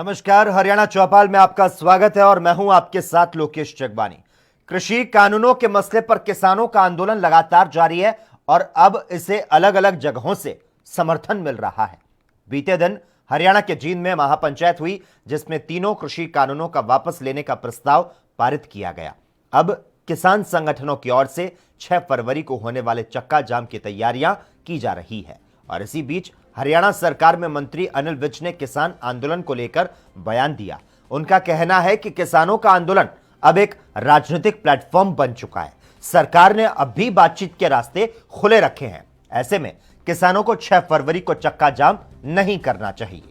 नमस्कार, हरियाणा चौपाल में आपका स्वागत है और मैं हूं आपके साथ लोकेश जगबानी। कृषि कानूनों के मसले पर किसानों का आंदोलन लगातार जारी है और अब इसे अलग अलग जगहों से समर्थन मिल रहा है। बीते दिन हरियाणा के जींद में महापंचायत हुई, जिसमें तीनों कृषि कानूनों का वापस लेने का प्रस्ताव पारित किया गया। अब किसान संगठनों की ओर से 6 फरवरी को होने वाले चक्का जाम की तैयारियां की जा रही है और इसी बीच हरियाणा सरकार में मंत्री अनिल विज ने किसान आंदोलन को लेकर बयान दिया। उनका कहना है कि किसानों का आंदोलन अब एक राजनीतिक प्लेटफॉर्म बन चुका है। सरकार ने अब भी बातचीत के रास्ते खुले रखे हैं। ऐसे में किसानों को 6 फरवरी को चक्का जाम नहीं करना चाहिए।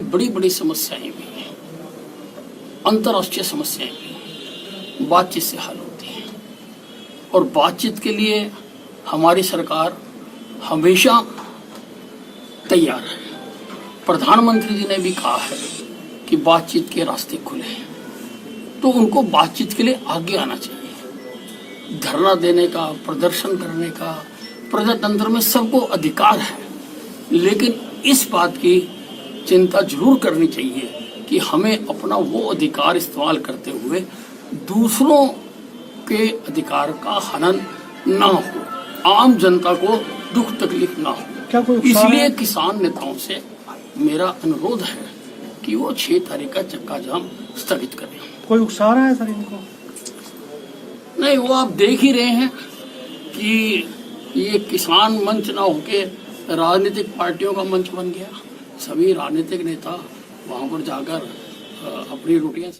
बड़ी बड़ी समस्याएं भी हैं, अंतर्राष्ट्रीय समस्याएं भी बातचीत से हल होती हैं और बातचीत के लिए हमारी सरकार हमेशा तैयार है। प्रधानमंत्री जी ने भी कहा है कि बातचीत के रास्ते खुले हैं, तो उनको बातचीत के लिए आगे आना चाहिए। धरना देने का, प्रदर्शन करने का प्रजातंत्र में सबको अधिकार है, लेकिन इस बात की चिंता जरूर करनी चाहिए कि हमें अपना वो अधिकार इस्तेमाल करते हुए दूसरों के अधिकार का हनन ना हो, आम जनता को दुख तकलीफ ना हो। इसलिए किसान नेताओं से मेरा अनुरोध है कि वो 6 तारीख का चक्का जाम स्थगित करें। कोई उकसा रहा है सर इनको? नहीं, वो आप देख ही रहे हैं कि ये किसान मंच ना होके राजनीतिक पार्टियों का मंच बन गया। सभी राजनीतिक नेता वहां पर जाकर अपनी रोटियां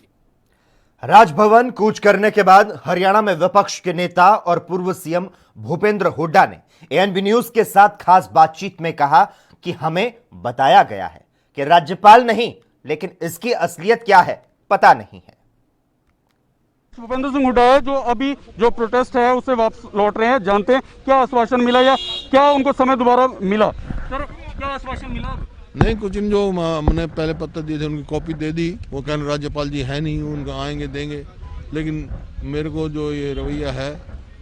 राजभवन कूच करने के बाद हरियाणा में विपक्ष के नेता और पूर्व सीएम भूपेंद्र हुड्डा ने एएनबी न्यूज के साथ खास बातचीत में कहा कि हमें बताया गया है कि राज्यपाल नहीं, लेकिन इसकी असलियत क्या है पता नहीं है। भूपेंद्र सिंह हुड्डा है जो अभी जो प्रोटेस्ट है उससे वापस लौट रहे हैं। जानते हैं क्या आश्वासन मिला या क्या उनको समय दोबारा मिला? सर, क्या आश्वासन मिला? नहीं, कुछ इन जो हमने पहले पत्र दिए थे उनकी कॉपी दे दी। वो कहने राज्यपाल जी है नहीं, उनका आएंगे देंगे, लेकिन मेरे को जो ये रवैया है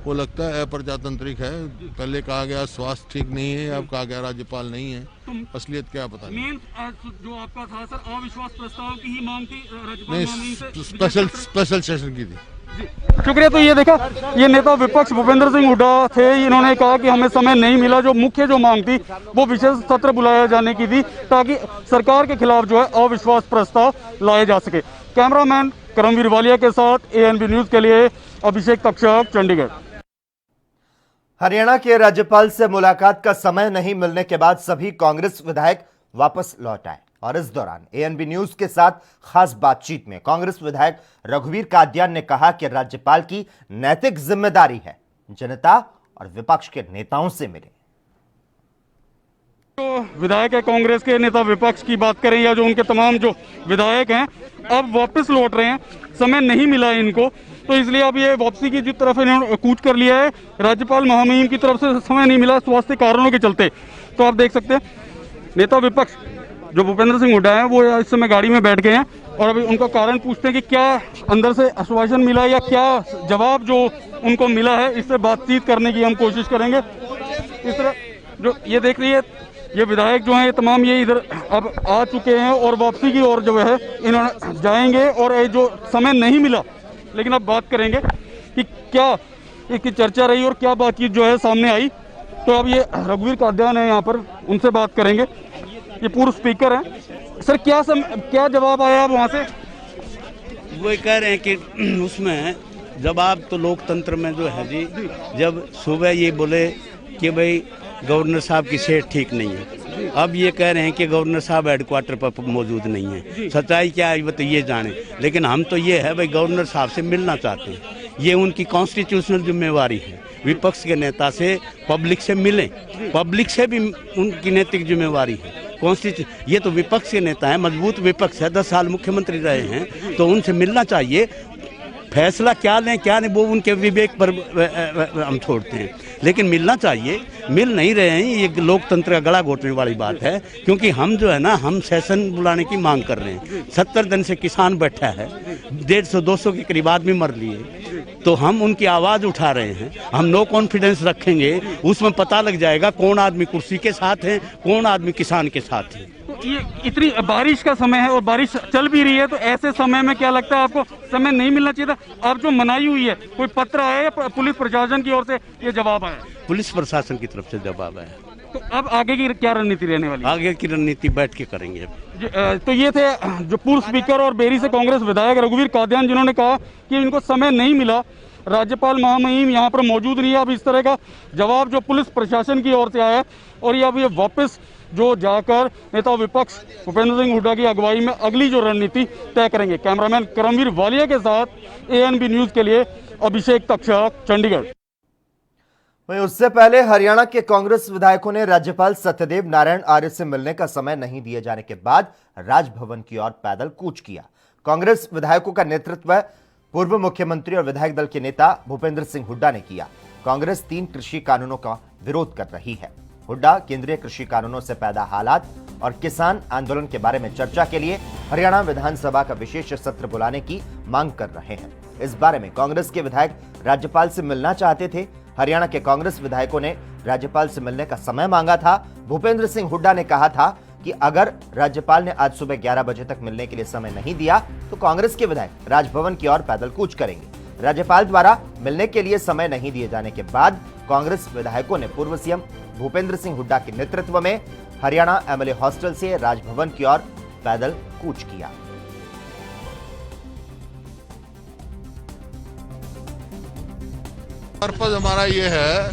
वो लगता है अप्रजातांत्रिक है। पहले कहा गया स्वास्थ्य ठीक नहीं है, अब कहा गया राज्यपाल नहीं है, असलियत क्या पता नहीं। जो आपका था सर अविश्वास प्रस्ताव की ही मांग थी, नहीं, स्पेशल सेशन की थी। शुक्रिया। तो ये देखा, ये नेता विपक्ष भूपेंद्र सिंह हुड्डा थे। इन्होंने कहा कि हमें समय नहीं मिला। जो मुख्य जो मांग थी वो विशेष सत्र बुलाया जाने की थी ताकि सरकार के खिलाफ जो है अविश्वास प्रस्ताव लाए जा सके। कैमरामैन करमवीर वालिया के साथ एएनबी न्यूज के लिए अभिषेक कक्षक, चंडीगढ़। हरियाणा के राज्यपाल से मुलाकात का समय नहीं मिलने के बाद सभी कांग्रेस विधायक वापस लौट आए और इस दौरान एएनबी न्यूज के साथ खास बातचीत में कांग्रेस विधायक रघुवीर कादियान ने कहा कि राज्यपाल की नैतिक जिम्मेदारी है जनता और विपक्ष के नेताओं से मिले। तो विधायक है कांग्रेस के, नेता विपक्ष की बात करें या जो उनके तमाम जो विधायक हैं अब वापस लौट रहे हैं। समय नहीं मिला है इनको, तो इसलिए अब ये वापसी की तरफ इन्होंने कूच कर लिया है। राज्यपाल महामहिम की तरफ से समय नहीं मिला स्वास्थ्य कारणों के चलते। तो आप देख सकते हैं नेता विपक्ष जो भूपेंद्र सिंह हुड्डा है वो इस समय गाड़ी में बैठ गए हैं और अभी उनका कारण पूछते हैं कि क्या अंदर से आश्वासन मिला या क्या जवाब जो उनको मिला है, इससे बातचीत करने की हम कोशिश करेंगे। इस तरह जो ये देख रही है, ये विधायक जो हैं ये तमाम ये इधर अब आ चुके हैं और वापसी की ओर जो है इन्होंने जाएंगे और ये जो समय नहीं मिला, लेकिन अब बात करेंगे कि क्या इसकी चर्चा रही और क्या बातचीत जो है सामने आई। तो अब ये रघुवीर कादियान है यहाँ पर, उनसे बात करेंगे। ये पूर्व स्पीकर हैं। सर, क्या जवाब आया वहाँ से? वो कह रहे हैं कि उसमें जवाब तो लोकतंत्र में जो है जी, जब सुबह ये बोले कि भाई गवर्नर साहब की सेहत ठीक नहीं है, अब ये कह रहे हैं कि गवर्नर साहब हेडक्वार्टर पर मौजूद नहीं है। सच्चाई क्या है वो तो ये जाने, लेकिन हम तो ये है भाई गवर्नर साहब से मिलना चाहते हैं। ये उनकी कॉन्स्टिट्यूशनल जिम्मेवारी है, विपक्ष के नेता से पब्लिक से मिलें, पब्लिक से भी उनकी नैतिक जिम्मेवारी है। ये तो विपक्ष के नेता है, मजबूत विपक्ष है, 10 साल मुख्यमंत्री रहे हैं, तो उनसे मिलना चाहिए। फैसला क्या लें क्या नहीं वो उनके विवेक पर हम छोड़ते हैं, लेकिन मिलना चाहिए। मिल नहीं रहे हैं, ये लोकतंत्र का गला घोटने वाली बात है। क्योंकि हम जो है ना, हम सेशन बुलाने की मांग कर रहे हैं। 70 दिन से किसान बैठा है, 150-200 के करीब आदमी मर लिए, तो हम उनकी आवाज़ उठा रहे हैं। हम नो कॉन्फिडेंस रखेंगे, उसमें पता लग जाएगा कौन आदमी कुर्सी के साथ है, कौन आदमी किसान के साथ है। तो ये इतनी बारिश का समय है और बारिश चल भी रही है, तो ऐसे समय में क्या लगता है आपको समय नहीं मिलना चाहिए था? अब जो मनाही हुई है, कोई पत्र आया या पुलिस प्रशासन की ओर से ये जवाब आया? पुलिस प्रशासन की तरफ से जवाब आया। तो अब आगे की क्या रणनीति रहने वाली है? आगे की रणनीति बैठ के करेंगे। तो ये थे जो पूर्व स्पीकर और बेरी से कांग्रेस विधायक रघुवीर कादियान, जिन्होंने कहा कि इनको समय नहीं मिला, राज्यपाल महामहिम यहाँ पर मौजूद नहीं है। अब इस तरह का जवाब जो पुलिस प्रशासन की ओर से आया और ये अब ये वापस जो जाकर नेता विपक्ष भूपेंद्र सिंह हुड्डा की अगुवाई में अगली जो रणनीति तय करेंगे। कैमरामैन करमवीर वालिया के साथ एएनबी न्यूज के लिए अभिषेक तक्षक, चंडीगढ़। वहीं उससे पहले हरियाणा के कांग्रेस विधायकों ने राज्यपाल सत्यदेव नारायण आर्य से मिलने का समय नहीं दिए जाने के बाद राजभवन की ओर पैदल कूच किया। कांग्रेस विधायकों का नेतृत्व पूर्व मुख्यमंत्री और विधायक दल के नेता भूपेंद्र सिंह हुड्डा ने किया। कांग्रेस 3 कृषि कानूनों का विरोध कर रही है। हुड्डा केंद्रीय कृषि कानूनों से पैदा हालात और किसान आंदोलन के बारे में चर्चा के लिए हरियाणा विधानसभा का विशेष सत्र बुलाने की मांग कर रहे हैं। इस बारे में कांग्रेस के विधायक राज्यपाल से मिलना चाहते थे। हरियाणा के कांग्रेस विधायकों ने राज्यपाल से मिलने का समय मांगा था। भूपेंद्र सिंह हुड्डा ने कहा था कि अगर राज्यपाल ने आज सुबह 11 बजे तक मिलने के लिए समय नहीं दिया तो कांग्रेस के विधायक राजभवन की ओर पैदल कूच करेंगे। राज्यपाल द्वारा मिलने के लिए समय नहीं दिए जाने के बाद कांग्रेस विधायकों ने पूर्व सीएम भूपेंद्र सिंह हुड्डा के नेतृत्व में हरियाणा एमएलए हॉस्टल से राजभवन की ओर पैदल कूच किया। पर्पज हमारा ये है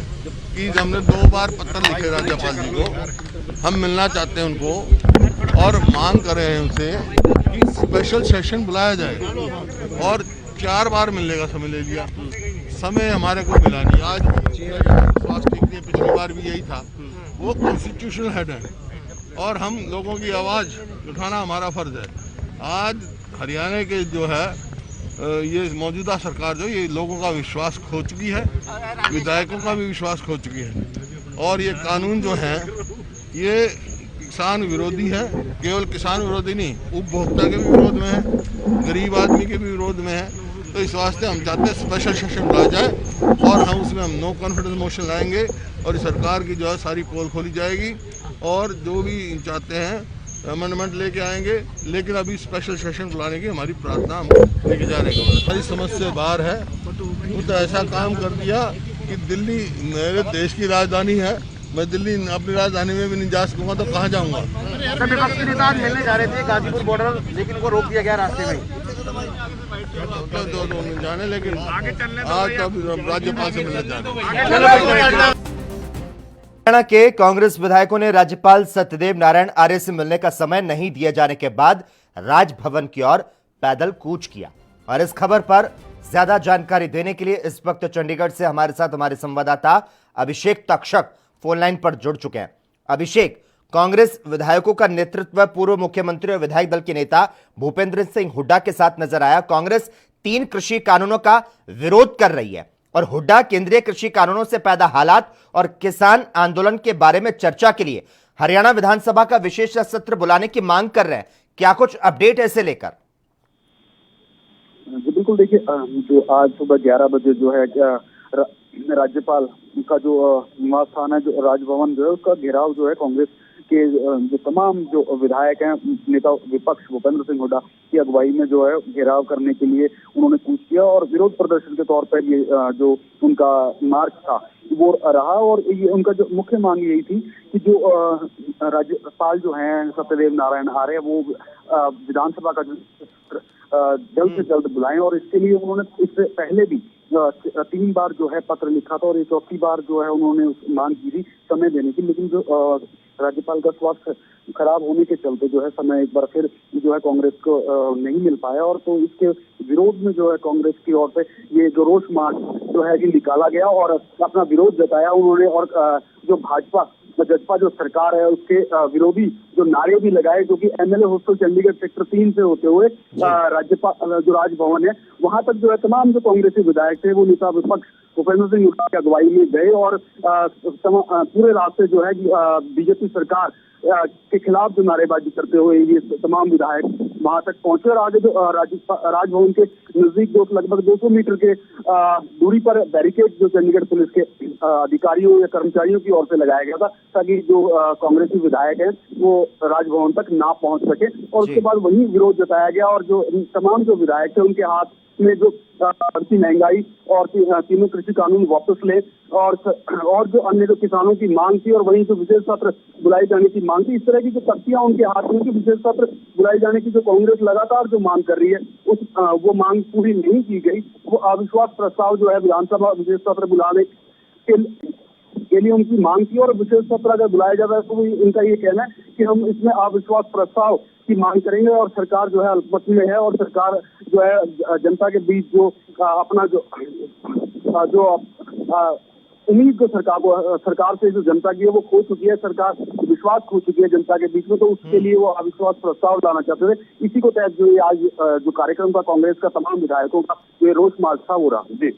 कि हमने 2 बार पत्र लिखे राज्यपाल जी को, हम मिलना चाहते हैं उनको और मांग कर रहे हैं उनसे कि स्पेशल सेशन बुलाया जाए। और 4 बार मिलने का समय ले लिया, समय हमारे को मिला नहीं। आज स्वास्थ्य ठीक नहीं, पिछली बार भी यही था। वो कॉन्स्टिट्यूशनल हेड है और हम लोगों की आवाज़ उठाना हमारा फर्ज है। आज हरियाणा के जो है ये मौजूदा सरकार जो ये लोगों का विश्वास खो चुकी है, विधायकों का भी विश्वास खो चुकी है। और ये कानून जो है ये किसान विरोधी है, केवल किसान विरोधी नहीं, उपभोक्ता के भी विरोध में है, गरीब आदमी के भी विरोध में है। तो इस वास्ते हम चाहते हैं स्पेशल सेशन बुलाया जाए और हम उसमें नो कॉन्फिडेंस मोशन लाएंगे और सरकार की जो है सारी पोल खोली जाएगी और जो भी चाहते हैं अमेंडमेंट लेके आएंगे। लेकिन अभी स्पेशल सेशन बुलाने की हमारी प्रार्थना हम लेके जा रहे हैं। सारी समस्या बाहर है, वो तो ऐसा काम कर दिया कि दिल्ली मेरे देश की राजधानी है, मैं दिल्ली अपनी राजधानी में भी नहीं जा सकूंगा तो कहाँ जाऊंगा। विपक्ष के नेता मिलने जा रहे थे गाजीपुर बॉर्डर, लेकिन वो रोक दिया गया रास्ते में। तो जाने, लेकिन आज तो राज्यपाल से मिलने जा रहे। हरियाणा के कांग्रेस विधायकों ने राज्यपाल सत्यदेव नारायण आर्य से मिलने का समय नहीं दिए जाने के बाद राजभवन की ओर पैदल कूच किया। और इस खबर पर ज्यादा जानकारी देने के लिए इस वक्त चंडीगढ़ से हमारे साथ हमारे संवाददाता अभिषेक तक्षक फोन लाइन पर जुड़ चुके हैं। अभिषेक, कांग्रेस विधायकों का नेतृत्व पूर्व मुख्यमंत्री और विधायक दल के नेता भूपेंद्र सिंह हुड्डा के साथ नजर आया। कांग्रेस 3 कृषि कानूनों का विरोध कर रही है और हुड्डा केंद्रीय कृषि कानूनों से पैदा हालात और किसान आंदोलन के बारे में चर्चा के लिए हरियाणा विधानसभा का विशेष सत्र बुलाने की मांग कर रहे हैं। क्या कुछ अपडेट ऐसे लेकर? बिल्कुल, देखिए जो आज सुबह 11 बजे जो है राज्यपाल का जो निवास स्थान है, जो राजभवन जो है, उसका घेराव जो है कांग्रेस के जो तमाम जो विधायक हैं, नेता विपक्ष भूपेंद्र सिंह हुड्डा की अगुवाई में जो है घेराव करने के लिए उन्होंने कूच किया और विरोध प्रदर्शन के तौर पर ये जो उनका मार्च था वो रहा। और ये उनका जो मुख्य मांग यही थी कि जो राज्यपाल जो हैं सत्यदेव नारायण आर्य वो विधानसभा का जल्द से जल्द बुलाएं। और इसके लिए उन्होंने इससे पहले भी 3 बार जो है पत्र लिखा था और ये 4थी बार जो है उन्होंने मांग की थी समय देने की, लेकिन जो राज्यपाल का स्वास्थ्य खराब होने के चलते जो है समय एक बार फिर जो है कांग्रेस को नहीं मिल पाया। और तो इसके विरोध में जो है कांग्रेस की ओर से ये जो रोष मार्च जो है कि निकाला गया और अपना विरोध जताया उन्होंने। और जो जजपा जो सरकार है उसके विरोधी जो नारे भी लगाए, जो कि एमएलए हॉस्टल चंडीगढ़ सेक्टर 3 से होते हुए राज्यपाल जो राजभवन है वहां तक जो है तमाम जो कांग्रेसी विधायक थे वो नेता विपक्ष भूपेंद्र सिंह हुड्डा की अगुवाई में गए और पूरे रास्ते जो है बीजेपी सरकार के खिलाफ जो नारेबाजी करते हुए ये तमाम विधायक वहां तक पहुंचे और आगे जो राजभवन के नजदीक जो लगभग 200 मीटर के दूरी पर बैरिकेड जो चंडीगढ़ पुलिस के अधिकारियों या कर्मचारियों की ओर से लगाया गया था ताकि जो कांग्रेसी विधायक हैं वो राजभवन तक ना पहुंच सके और उसके बाद वही विरोध जताया गया और जो तमाम जो विधायक थे उनके हाथ में जो बढ़ती महंगाई और तीनों कृषि कानून वापस ले और जो अन्य जो किसानों की मांग थी और वहीं जो विशेष सत्र बुलाई जाने की मांग थी, इस तरह की जो तख्तियां उनके हाथ में विशेष सत्र बुलाई जाने की जो कांग्रेस लगातार जो मांग कर रही है वो मांग पूरी नहीं की गई। वो अविश्वास प्रस्ताव जो है विधानसभा विशेष सत्र बुलाने के लिए उनकी मांग थी और विशेष सत्र अगर बुलाया जाता है तो इनका ये कहना है कि हम इसमें अविश्वास प्रस्ताव की मांग करेंगे और सरकार जो है अल्पमत में है और सरकार जो है जनता के बीच जो अपना जो उम्मीद जो सरकार से जो जनता की है वो खो चुकी है, सरकार विश्वास खो चुकी है जनता के बीच में, तो उसके लिए वो अविश्वास प्रस्ताव लाना चाहते थे। इसी को तहत जो आज जो कार्यक्रम था कांग्रेस का तमाम विधायकों का जो रोष मार्च था वो रहा। जी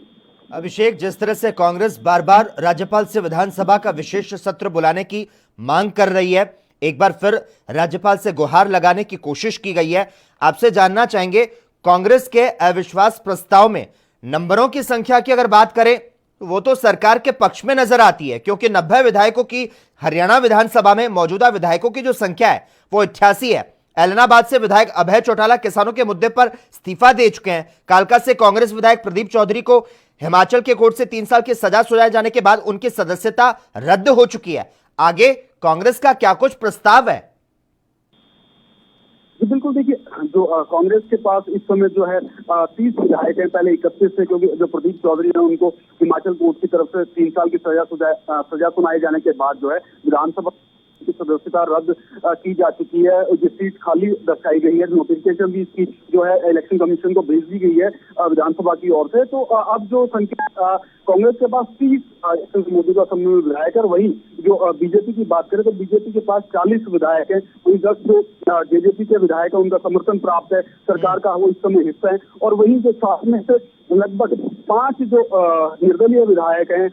अभिषेक, जिस तरह से कांग्रेस बार बार राज्यपाल से विधानसभा का विशेष सत्र बुलाने की मांग कर रही है, एक बार फिर राज्यपाल से गुहार लगाने की कोशिश की गई है, आपसे जानना चाहेंगे कांग्रेस के अविश्वास प्रस्ताव में नंबरों की संख्या की अगर बात करें तो वो तो सरकार के पक्ष में नजर आती है क्योंकि 90 विधायकों की हरियाणा विधानसभा में मौजूदा विधायकों की जो संख्या है वो 88 है। ऐलनाबाद से विधायक अभय चौटाला किसानों के मुद्दे पर इस्तीफा दे चुके हैं। कालका से कांग्रेस विधायक प्रदीप चौधरी को हिमाचल के कोर्ट से 3 साल की सजा सुनाए जाने के बाद उनकी सदस्यता रद्द हो चुकी है। आगे कांग्रेस का क्या कुछ प्रस्ताव है? बिल्कुल, देखिए जो कांग्रेस के पास इस समय जो है 30 विधायक हैं, पहले 31 थे क्योंकि जो प्रदीप चौधरी है उनको हिमाचल कोर्ट की तरफ से 3 साल की सजा सुनाए जाने के बाद जो है विधानसभा की सदस्यता रद्द की जा चुकी है। ये सीट खाली दर्शाई गई है, नोटिफिकेशन भी इसकी जो है इलेक्शन कमीशन को भेज दी गई है विधानसभा की ओर से। तो अब जो संख्या कांग्रेस के पास 30 मौजूदा समय में विधायक है, वही जो बीजेपी की बात करें तो बीजेपी के पास 40 विधायक हैं, वही 10 जो जेजेपी के विधायक है उनका समर्थन प्राप्त है, सरकार का वो इस समय हिस्सा है और वही जो 7 में से लगभग 5 जो निर्दलीय विधायक हैं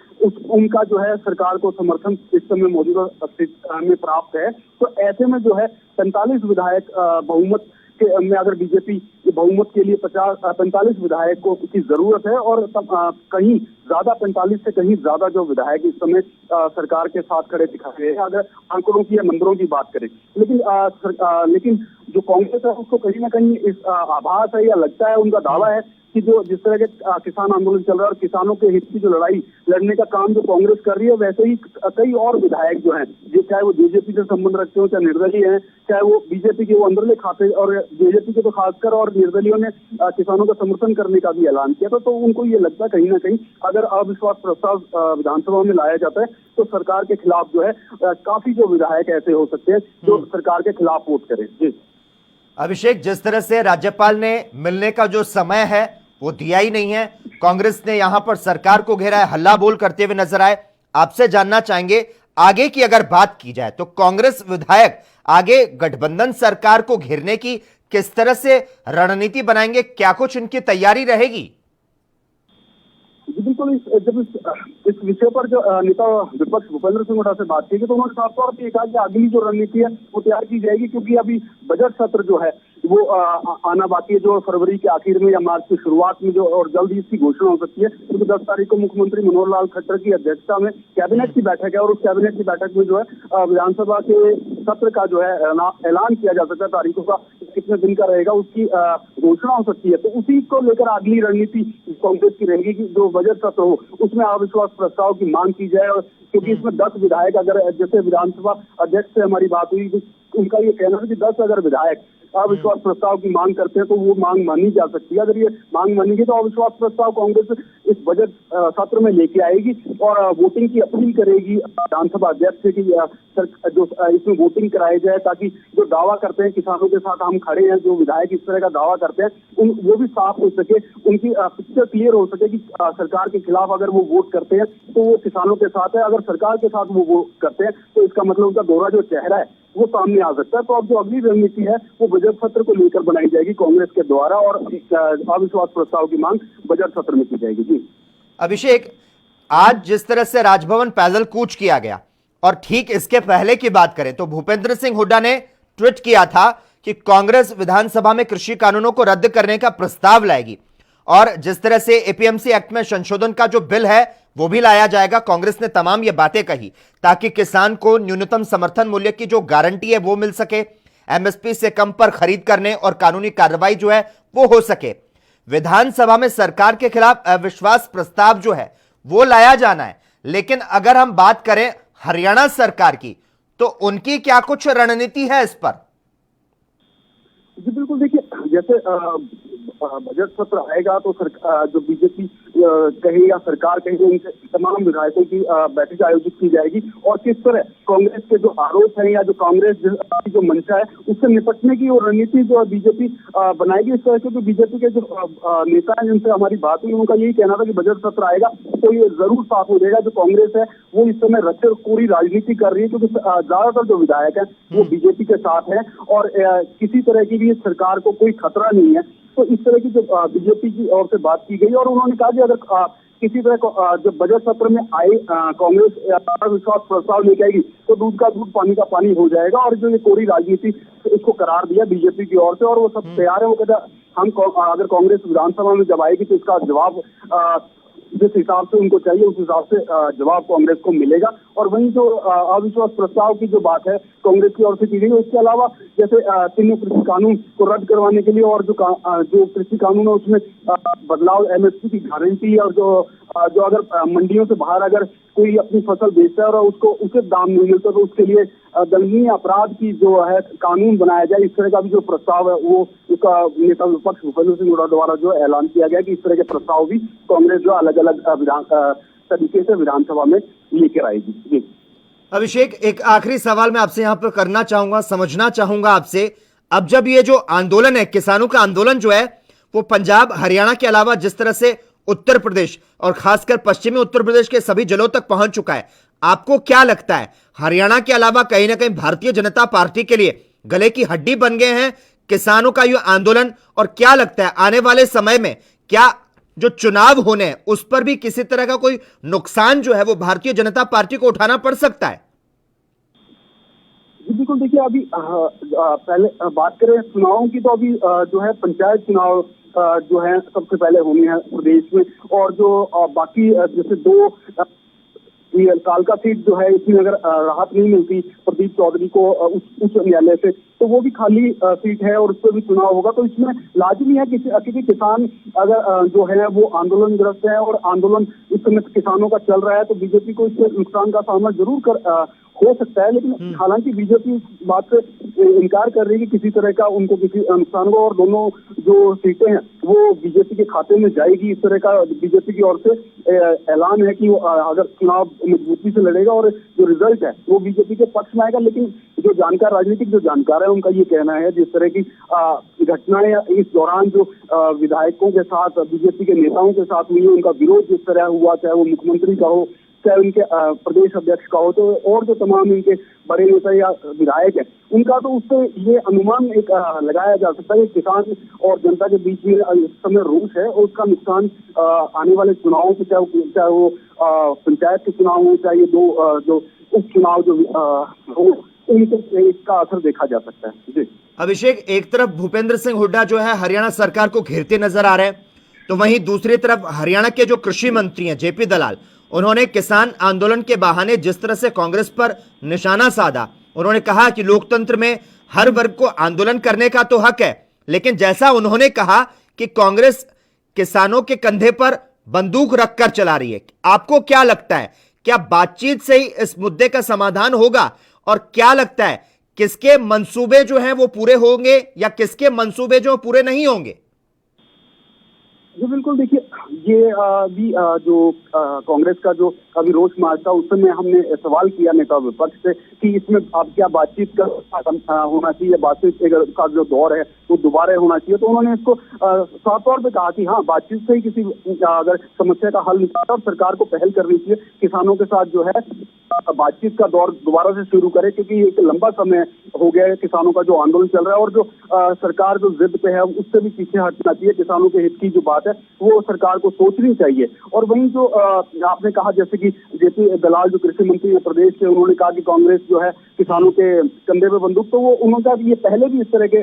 उनका जो है सरकार को समर्थन इस समय मौजूदा में प्राप्त है। तो ऐसे में जो है 45 विधायक बहुमत के में अगर बीजेपी बहुमत के लिए 45 विधायक को की जरूरत है और कहीं ज्यादा 45 से कहीं ज्यादा जो विधायक इस समय सरकार के साथ खड़े दिखाई दे रहे हैं अगर आंकड़ों की या नंबरों की बात करें। लेकिन जो कांग्रेस है उसको कहीं ना कहीं इस आभास है या लगता है, उनका दावा है कि जो जिस तरह के किसान आंदोलन चल रहा है और किसानों के हित की जो लड़ाई लड़ने का काम जो कांग्रेस कर रही है, वैसे ही कई और विधायक जो हैं, चाहे वो जेजेपी से संबंध रखते हो, चाहे निर्दलीय हैं, चाहे वो बीजेपी के वो अंदरले खाते और जेजेपी के तो खासकर और निर्दलीयों ने किसानों का समर्थन करने का भी ऐलान किया था। तो उनको ये लगता है कहीं ना कहीं अगर अविश्वास प्रस्ताव विधानसभा में लाया जाता है तो सरकार के खिलाफ जो है काफी जो विधायक ऐसे हो सकते हैं जो सरकार के खिलाफ वोट करें। जी अभिषेक, जिस तरह से राज्यपाल ने मिलने का जो समय है वो दिया ही नहीं है, कांग्रेस ने यहां पर सरकार को घेरा है, हल्ला बोल करते हुए नजर आए, आपसे जानना चाहेंगे आगे की अगर बात की जाए तो कांग्रेस विधायक आगे गठबंधन सरकार को घेरने की किस तरह से रणनीति बनाएंगे, क्या कुछ इनकी तैयारी रहेगी? बिल्कुल, जब इस विषय पर जो नेता विपक्ष भूपेंद्र सिंह हुड्डा से बात की तो उन्होंने साफ तौर पर कहा कि अगली जो रणनीति है वो तैयार की जाएगी क्योंकि अभी बजट सत्र जो है वो आना बाकी है, जो फरवरी के आखिर में या मार्च की शुरुआत में जो और जल्द ही इसकी घोषणा हो सकती है क्योंकि 10 तारीख को मुख्यमंत्री मनोहर लाल खट्टर की अध्यक्षता में कैबिनेट की बैठक है और उस कैबिनेट की बैठक में जो है विधानसभा के सत्र का जो है ऐलान किया जा सकता है, तारीखों का कितने दिन का रहेगा उसकी घोषणा हो सकती है। तो उसी को लेकर अगली रणनीति कांग्रेस की रहेगी कि जो बजट सत्र हो उसमें अविश्वास प्रस्ताव की मांग की जाए और क्योंकि इसमें 10 विधायक अगर जैसे विधानसभा अध्यक्ष से हमारी बात हुई उनका ये कहना है कि 10 अगर विधायक अविश्वास प्रस्ताव की मांग करते हैं तो वो मांग मानी जा सकती है। अगर ये मांग मानेगी तो अविश्वास प्रस्ताव कांग्रेस इस बजट सत्र में लेके आएगी और वोटिंग की अपील करेगी विधानसभा अध्यक्ष से कि जो इसमें वोटिंग कराई जाए ताकि जो दावा करते हैं किसानों के साथ हम खड़े हैं, जो विधायक इस तरह का दावा करते हैं वो भी साफ हो सके, उनकी पिक्चर क्लियर हो सके कि सरकार के खिलाफ अगर वो वोट करते हैं तो वो किसानों के साथ है, अगर सरकार के साथ वो वोट करते हैं तो इसका मतलब उनका दोहरा जो चेहरा है वो सामने आ सकता है। तो अब जो अगली रणनीति है वो बजट सत्र को लेकर बनाई जाएगी कांग्रेस के द्वारा और अविश्वास प्रस्ताव की मांग बजट सत्र में की जाएगी। जी अभिषेक, आज जिस तरह से राजभवन पैदल कूच किया गया, और ठीक इसके पहले की बात करें तो भूपेंद्र सिंह हुड्डा ने ट्वीट किया था कि कांग्रेस विधानसभा में कृषि कानूनों को रद्द करने का प्रस्ताव लाएगी, और जिस तरह से एपीएमसी एक्ट में संशोधन का जो बिल है वो भी लाया जाएगा। कांग्रेस ने तमाम ये बातें कही ताकि किसान को न्यूनतम समर्थन मूल्य की जो गारंटी है वो मिल सके, एमएसपी से कम पर खरीद करने और कानूनी कार्रवाई जो है वो हो सके। विधानसभा में सरकार के खिलाफ अविश्वास प्रस्ताव जो है वो लाया जाना है। लेकिन अगर हम बात करें हरियाणा सरकार की, तो उनकी क्या कुछ रणनीति है इस पर? जी बिल्कुल, देखिए जैसे बजट सत्र आएगा तो सरकार जो बीजेपी कहे या सरकार कहे उनसे तमाम विधायकों की बैठक आयोजित की जाएगी और किस तरह कांग्रेस के जो आरोप है या जो कांग्रेस की जो मंशा है उससे निपटने की और रणनीति जो बीजेपी बनाएगी। इस तरह से जो बीजेपी के जो नेता हैं जिनसे हमारी बात हुई उनका यही कहना था कि बजट सत्र आएगा तो ये जरूर साफ हो जाएगा जो कांग्रेस है वो इस समय रचे पूरी राजनीति कर रही है, क्योंकि ज्यादातर जो विधायक है वो बीजेपी के साथ है और किसी तरह की भी सरकार को कोई खतरा नहीं है। तो इस तरह की जो बीजेपी की ओर से बात की गई और उन्होंने कहा कि अगर किसी तरह जब बजट सत्र में आए कांग्रेस अविश्वास प्रस्ताव लेके आएगी तो दूध का दूध पानी का पानी हो जाएगा। और जो ये कोरी राजनीति इसको करार दिया बीजेपी की ओर से और वो सब तैयार है। वो कहता हम अगर कांग्रेस विधानसभा में जब आएगी तो इसका जवाब जिस हिसाब से उनको चाहिए उस हिसाब से जवाब कांग्रेस को मिलेगा। और वहीं जो अविश्वास प्रस्ताव की जो बात है कांग्रेस की ओर से की गई, उसके अलावा जैसे तीनों कृषि कानून को रद्द करवाने के लिए और जो कृषि कानून है उसमें बदलाव, एमएसपी की गारंटी और जो अगर मंडियों से बाहर अगर कोई अपनी फसल बेचता है और उसको उचित दाम नहीं मिलता तो उसके लिए दंडनीय अपराध की जो है कानून बनाया जाए, इस तरह का भी जो प्रस्ताव है वो उसका नेता विपक्ष भूपेंद्र सिंह हुड्डा द्वारा जो ऐलान किया गया कि इस तरह के प्रस्ताव भी कांग्रेस जो अलग अलग तरीके से विधानसभा में लेकर आएगी। जी अभिषेक, एक आखिरी सवाल मैं आपसे यहाँ पर करना चाहूंगा, समझना चाहूंगा आपसे, अब जब ये जो आंदोलन है किसानों का आंदोलन जो है वो पंजाब हरियाणा के अलावा जिस तरह से उत्तर प्रदेश और खासकर पश्चिमी उत्तर प्रदेश के सभी जिलों तक पहुंच चुका है, आपको क्या लगता है हरियाणा के अलावा कहीं ना कहीं भारतीय जनता पार्टी के लिए गले की हड्डी बन गए हैं किसानों का ये आंदोलन? और क्या लगता है आने वाले समय में क्या जो चुनाव होने हैं उस पर भी किसी तरह का कोई नुकसान जो है वो भारतीय जनता पार्टी को उठाना पड़ सकता है? बिल्कुल, देखिए अभी पहले बात करें चुनावों की तो अभी जो है पंचायत चुनाव जो है सबसे पहले होने हैं प्रदेश में और जो बाकी जैसे दो कालका सीट जो है इसमें अगर राहत नहीं मिलती प्रदीप चौधरी को उच्च न्यायालय से तो वो भी खाली सीट है और उस पर भी चुनाव होगा। तो इसमें लाजमी है कि किसान अगर जो है वो आंदोलनग्रस्त है और आंदोलन इस समय किसानों का चल रहा है तो बीजेपी को इससे नुकसान का सामना जरूर हो सकता है। लेकिन हालांकि बीजेपी इस बात से इनकार कर रही है कि किसी तरह का उनको किसी नुकसान हो और दोनों जो सीटें हैं वो बीजेपी के खाते में जाएगी। इस तरह का बीजेपी की ओर से ऐलान है कि वो अगर चुनाव मजबूती से लड़ेगा और जो रिजल्ट है वो बीजेपी के पक्ष में आएगा। लेकिन जो जानकार राजनीतिक जो जानकार है उनका ये कहना है जिस तरह की घटनाएं इस दौरान जो विधायकों के साथ बीजेपी के नेताओं के साथ हुई है उनका विरोध जिस तरह हुआ, चाहे वो मुख्यमंत्री का हो चाहे उनके प्रदेश अध्यक्ष का हो तो और जो तमाम इनके बड़े नेता या विधायक है उनका, तो उससे ये अनुमान एक लगाया जा सकता है कि किसान और जनता के बीच में इस समय रोष है और उसका नुकसान आने वाले चुनावों से चाहे वो पंचायत के चुनाव हो चाहे दो जो उपचुनाव जो हो उनसे इसका असर देखा जा सकता है। जी अभिषेक, एक तरफ भूपेंद्र सिंह हुड्डा जो है हरियाणा सरकार को घेरते नजर आ रहे हैं तो वहीं दूसरी तरफ हरियाणा के जो कृषि मंत्री हैं जेपी दलाल, उन्होंने किसान आंदोलन के बहाने जिस तरह से कांग्रेस पर निशाना साधा, उन्होंने कहा कि लोकतंत्र में हर वर्ग को आंदोलन करने का तो हक है, लेकिन जैसा उन्होंने कहा कि कांग्रेस किसानों के कंधे पर बंदूक रखकर चला रही है, आपको क्या लगता है क्या बातचीत से ही इस मुद्दे का समाधान होगा? और क्या लगता है किसके मंसूबे जो हैं वो पूरे होंगे या किसके मंसूबे जो पूरे नहीं होंगे? जी बिल्कुल, देखिए ये भी जो कांग्रेस का जो अभी रोष मार्च था उस समय हमने सवाल किया नेता विपक्ष से कि इसमें अब क्या बातचीत का होना चाहिए, बातचीत का जो दौर है वो दोबारा होना चाहिए। तो उन्होंने इसको साफ तौर पे कहा कि हाँ बातचीत से ही किसी अगर समस्या का हल निकालना और सरकार को पहल करनी चाहिए किसानों के साथ जो है बातचीत का दौर दोबारा से शुरू करे, क्योंकि एक लंबा समय हो गया है किसानों का जो आंदोलन चल रहा है और जो सरकार जो जिद पे है उससे भी पीछे हटना चाहिए। किसानों के हित की जो बात है वो सरकार को सोचनी चाहिए। और वहीं जो आपने कहा, जैसे कि जेपी दलाल जो कृषि मंत्री है प्रदेश के, उन्होंने कहा कि कांग्रेस जो है किसानों के कंधे पे बंदूक, तो वो उन्होंने कहा कि ये पहले भी इस तरह के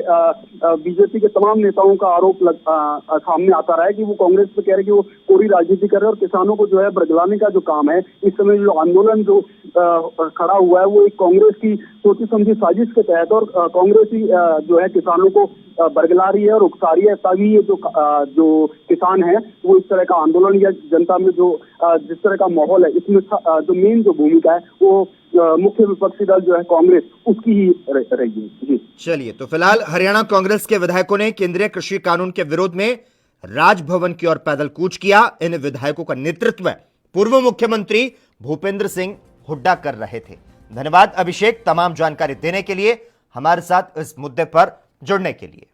बीजेपी के तमाम नेताओं का आरोप सामने आता रहा है कि वो कांग्रेस पे कह रहे कि वो कोरी राजनीति कर रहे हैं और किसानों को जो है बरगलाने का जो काम है, इस समय जो आंदोलन जो खड़ा हुआ है वो एक कांग्रेस की सोची समझी साजिश के तहत, और कांग्रेस ही जो है किसानों को बरगला रही है और उकसा रही है, तभी ये जो किसान है वो इस तरह का आंदोलन या जनता में जो जिस तरह का माहौल है, इसमें जो मेन जो भूमिका है वो मुख्य विपक्षी दल जो है कांग्रेस, उसकी ही रही है। जी चलिए, तो फिलहाल हरियाणा कांग्रेस के विधायकों ने केंद्रीय कृषि कानून के विरोध में राजभवन की ओर पैदल कूच किया। इन विधायकों का नेतृत्व पूर्व मुख्यमंत्री भूपेंद्र सिंह हुड्डा कर रहे थे। धन्यवाद अभिषेक, तमाम जानकारी देने के लिए, हमारे साथ इस मुद्दे पर जुड़ने के लिए।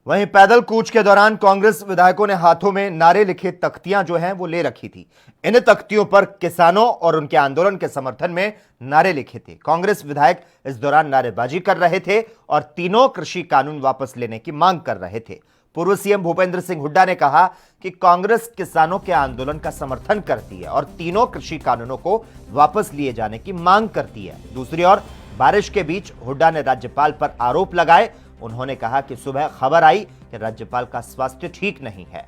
वहीं पैदल कूच के दौरान कांग्रेस विधायकों ने हाथों में नारे लिखे तख्तियां जो हैं वो ले रखी थी। इन तख्तियों पर किसानों और उनके आंदोलन के समर्थन में नारे लिखे थे। कांग्रेस विधायक इस दौरान नारेबाजी कर रहे थे और तीनों कृषि कानून वापस लेने की मांग कर रहे थे। पूर्व सीएम भूपेंद्र सिंह हुड्डा ने कहा कि कांग्रेस किसानों के आंदोलन का समर्थन करती है और तीनों कृषि कानूनों को वापस लिए जाने की मांग करती है। दूसरी ओर बारिश के बीच हुड्डा ने राज्यपाल पर आरोप लगाए। उन्होंने कहा कि सुबह खबर आई कि राज्यपाल का स्वास्थ्य ठीक नहीं है।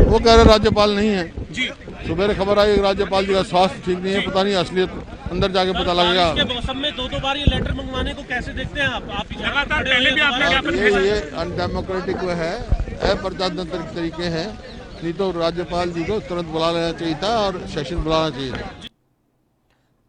वो कह रहे राज्यपाल नहीं है जी। सुबह खबर आई राज्यपाल जी का स्वास्थ्य ठीक नहीं है, पता नहीं असलियत अंदर जाके पता लगेगा। के मौसम में दो बार ये लेटर मंगवाने को कैसे देखते हैं आप? लगातार पहले भी आपने ये अनडेमोक्रेटिक है, अप्रजातांत्रिक तरीके हैं। नहीं तो राज्यपाल जी को तुरंत बुला लेना चाहिए था और सेशन बुलाना चाहिए था।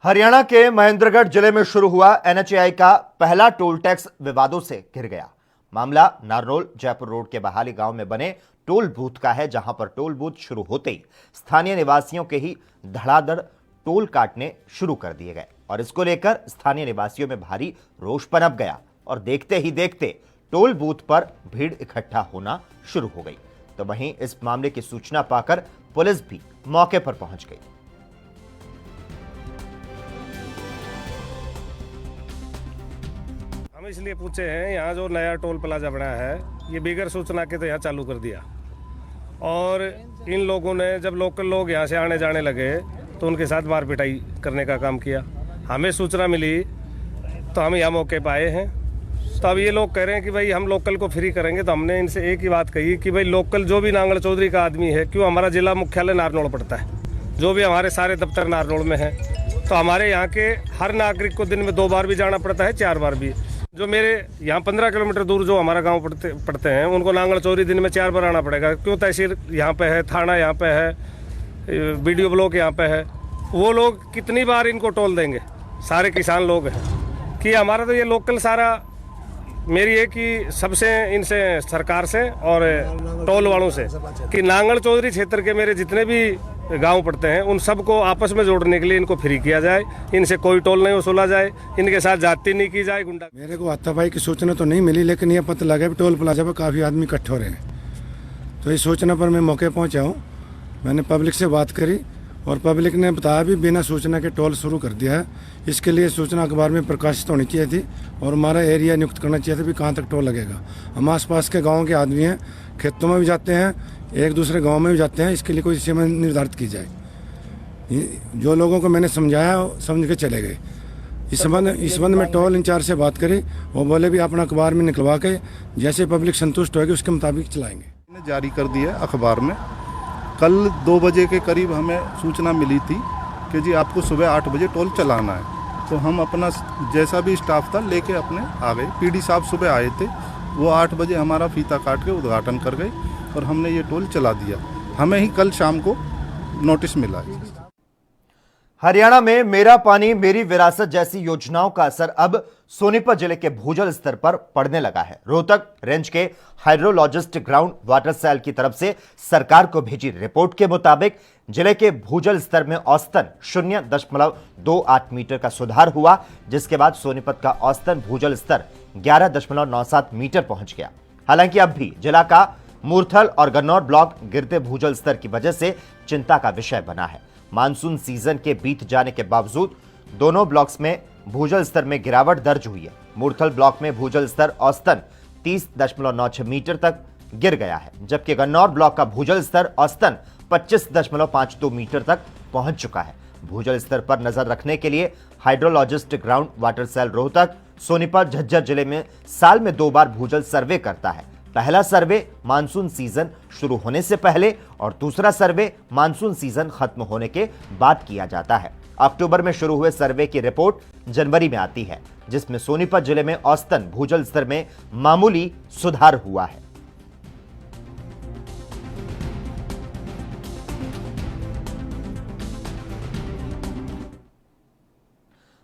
हरियाणा के महेंद्रगढ़ जिले में शुरू हुआ एनएचएआई का पहला टोल टैक्स विवादों से घिर गया। मामला नारनौल जयपुर रोड के बहाली गांव में बने टोल बूथ का है, जहां पर टोल बूथ शुरू होते ही स्थानीय निवासियों के ही धड़ाधड़ टोल काटने शुरू कर दिए गए और इसको लेकर स्थानीय निवासियों में भारी रोष पनप गया और देखते ही देखते टोल बूथ पर भीड़ इकट्ठा होना शुरू हो गई। तो वहीं इस मामले की सूचना पाकर पुलिस भी मौके पर पहुंच गई। हम इसलिए पूछे हैं, यहाँ जो नया टोल प्लाजा बना है ये बिगर सूचना के तो यहाँ चालू कर दिया और इन लोगों ने जब लोकल लोग यहाँ से आने जाने लगे तो उनके साथ मार पिटाई करने का काम किया। हमें सूचना मिली तो हम यहाँ मौके पर आए हैं। तो अब ये लोग कह रहे हैं कि भाई हम लोकल को फ्री करेंगे, तो हमने इनसे एक ही बात कही कि भाई लोकल जो भी नांगल चौधरी का आदमी है, क्यों हमारा जिला मुख्यालय नारनौल पड़ता है, जो भी हमारे सारे दफ्तर नारनौल में है, तो हमारे यहाँ के हर नागरिक को दिन में 2 बार भी जाना पड़ता है, 4 बार भी। जो मेरे यहाँ 15 किलोमीटर दूर जो हमारा गाँव पड़ते हैं उनको नांगल चौधरी दिन में 4 बार आना पड़ेगा। क्यों? तहसील यहाँ पे है, थाना यहाँ पे है, BDO ब्लॉक यहाँ पे है। वो लोग कितनी बार इनको टोल देंगे? सारे किसान लोग हैं कि हमारा तो ये लोकल सारा, मेरी एक ही सबसे इनसे सरकार से और टोल वालों से कि नांगल चौधरी क्षेत्र के मेरे जितने भी गांव पड़ते हैं उन सबको आपस में जोड़ने के लिए इनको फ्री किया जाए, इनसे कोई टोल नहीं वसूला जाए, इनके साथ जाति नहीं की जाए, गुंडा। मेरे को हाथापाई की सूचना तो नहीं मिली, लेकिन ये पता लगा टोल प्लाजा पर काफ़ी आदमी इकट्ठे हो रहे हैं। तो इस सूचना पर मैं मौके पहुंचा हूँ। मैंने पब्लिक से बात करी और पब्लिक ने बताया भी बिना सूचना के टोल शुरू कर दिया है। इसके लिए सूचना अखबार में प्रकाशित होनी चाहिए थी और हमारा एरिया नियुक्त करना चाहिए था भी कहाँ तक टोल लगेगा। हम आसपास के गाँव के आदमी हैं, खेतों में भी जाते हैं, एक दूसरे गांव में भी जाते हैं। इसके लिए कोई सीमा निर्धारित की जाए। जो लोगों को मैंने समझाया समझ के चले गए। इस संबंध में टोल इंचार्ज से बात करी, वो बोले भी अपना अखबार में निकलवा के जैसे पब्लिक संतुष्ट होगी उसके मुताबिक चलाएंगे। जारी कर दिया अखबार में। कल 2 बजे के करीब हमें सूचना मिली थी कि जी आपको सुबह 8 बजे टोल चलाना है। तो हम अपना जैसा भी स्टाफ था लेके अपने आ गए। PD साहब सुबह आए थे, वो 8 बजे हमारा फीता काट के उद्घाटन कर गए और हमने ये टोल चला दिया। हमें ही कल शाम को नोटिस मिला है। हरियाणा में मेरा पानी मेरी विरासत जैसी योजनाओं का असर अब सोनीपत जिले के भूजल स्तर पर पड़ने लगा है। रोहतक रेंज के हाइड्रोलॉजिस्ट ग्राउंड वाटर सेल की तरफ से सरकार को भेजी रिपोर्ट के मुताबिक जिले के भूजल स्तर में औसतन 0.28 मीटर का सुधार हुआ, जिसके बाद सोनीपत का औसतन भूजल स्तर 11.97 मीटर पहुंच गया। हालांकि अब भी जिला का मूर्थल और गन्नौर ब्लॉक गिरते भूजल स्तर की वजह से चिंता का विषय बना है। मानसून सीजन के बीत जाने के बावजूद दोनों ब्लॉक्स में भूजल स्तर में गिरावट दर्ज हुई है। मूर्थल ब्लॉक में भूजल स्तर औसतन 30.96 मीटर तक गिर गया है, जबकि गन्नौर ब्लॉक का भूजल स्तर औसतन 25.52 मीटर तक पहुंच चुका है। भूजल स्तर पर नजर रखने के लिए hydrologist ground water cell Rohtak, Sonipat, Jhajjar जिले में साल में 2 बार भूजल सर्वे करता है। पहला सर्वे मानसून सीजन शुरू होने से पहले और दूसरा सर्वे मानसून सीजन खत्म होने के बाद किया जाता है। अक्टूबर में शुरू हुए सर्वे की रिपोर्ट जनवरी में आती है, जिसमें सोनीपत जिले में औसतन भूजल स्तर में मामूली सुधार हुआ है।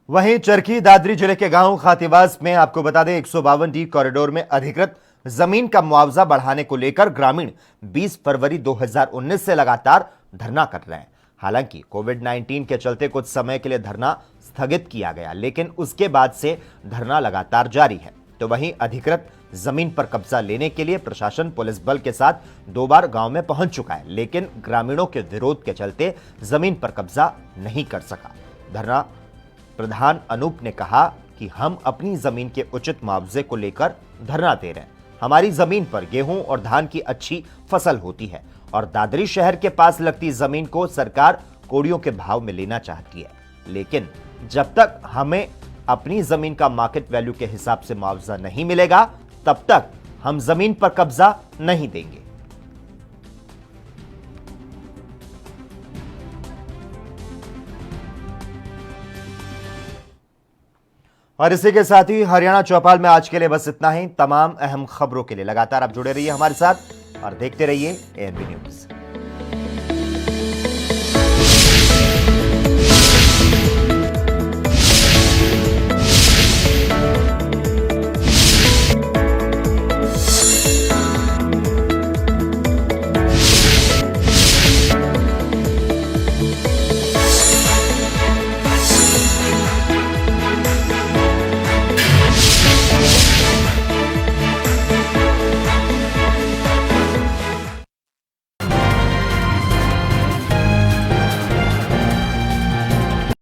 वहीं चरखी दादरी जिले के गांव खातीवास में आपको बता दें 152D कॉरिडोर में अधिकृत जमीन का मुआवजा बढ़ाने को लेकर ग्रामीण 20 फरवरी 2019 से लगातार धरना कर रहे हैं। हालांकि कोविड-19 के चलते कुछ समय के लिए धरना स्थगित किया गया, लेकिन उसके बाद से धरना लगातार जारी है। तो वहीं अधिकृत जमीन पर कब्जा लेने के लिए प्रशासन पुलिस बल के साथ 2 बार गांव में पहुंच चुका है, लेकिन ग्रामीणों के विरोध के चलते जमीन पर कब्जा नहीं कर सका। धरना प्रधान अनूप ने कहा कि हम अपनी जमीन के उचित मुआवजे को लेकर धरना दे रहे हैं। हमारी जमीन पर गेहूं और धान की अच्छी फसल होती है और दादरी शहर के पास लगती जमीन को सरकार कोड़ियों के भाव में लेना चाहती है, लेकिन जब तक हमें अपनी जमीन का मार्केट वैल्यू के हिसाब से मुआवजा नहीं मिलेगा, तब तक हम जमीन पर कब्जा नहीं देंगे। और इसी के साथ ही हरियाणा चौपाल में आज के लिए बस इतना ही। तमाम अहम खबरों के लिए लगातार आप जुड़े रहिए हमारे साथ और देखते रहिए ANB न्यूज़।